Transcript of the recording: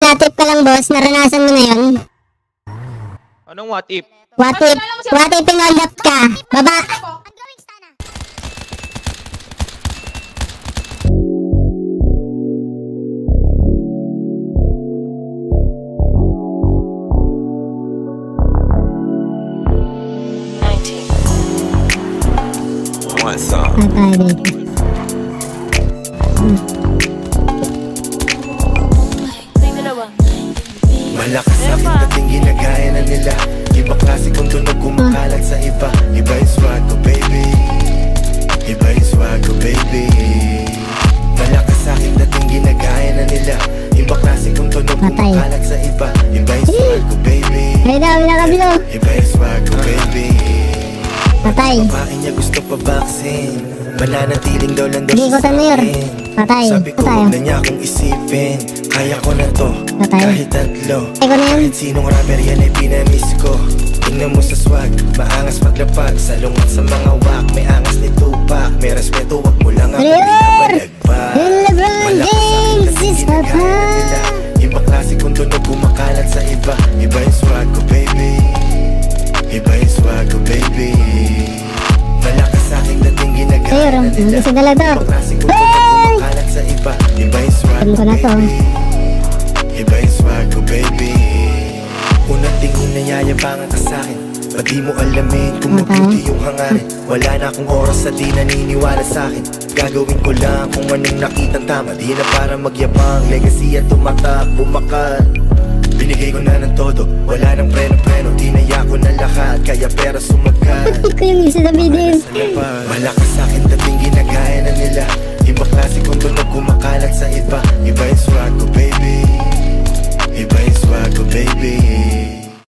what if ka lang, boss? Naranasan mo na yun? Anong what if? What if in-hold up ka? Baba! Patay dito. Malakas sakit dating ginagaya na nila. Iba klase kung tunog kumakalat sa iba. Iba yung swag ko, baby. Iba yung swag ko, baby. Malakas sakit dating ginagaya na nila. Iba klase kung tunog kumakalat sa iba. Iba yung swag ko, baby. Iba yung swag ko, baby. Patay. Babae niya gusto pa vaccine. Mananatiling daw lang daw siya sa akin. Patay. Sabi ko huwag na niya akong isipin. Kaya ko na to, kahit tatlo. Kahit sinong rapper yan ay pinamiss ko. Tingnan mo sa swag, maangas maglapag. Salungat sa mga wak, may angas ni Tupac. May respeto, wag mo lang ako pinabalagpag. LeBron James is nila. Iba klase kung tunog kumakalat sa iba. Iba yung swag ko, baby. Iba yung swag ko, baby. Malakas sa aking dating ginagaya na nila. Iba klase kung tunog kumakalat sa iba. Iba yung swag ko, baby. Iba yung swag ko, baby. Unang tingin na yayabangan ka sa'kin. Ba't di mo alamin kung mabuti yung hangarin? Wala na akong oras sa di naniniwala sa'kin. Gagawin ko lang kung anong nakitang tama. Di na para magyabang, legacy at tumatak, bumakat. Binigay ko na ng todo, wala nang preno-preno. Tinaya ko na lahat, kaya pera sumagat. Ba't ko yung isa na bidin? Malakas sa'kin dating ginagaya na nila. Iba klase kung tunog kumakalat sa iba. Iba yung swag ko, baby.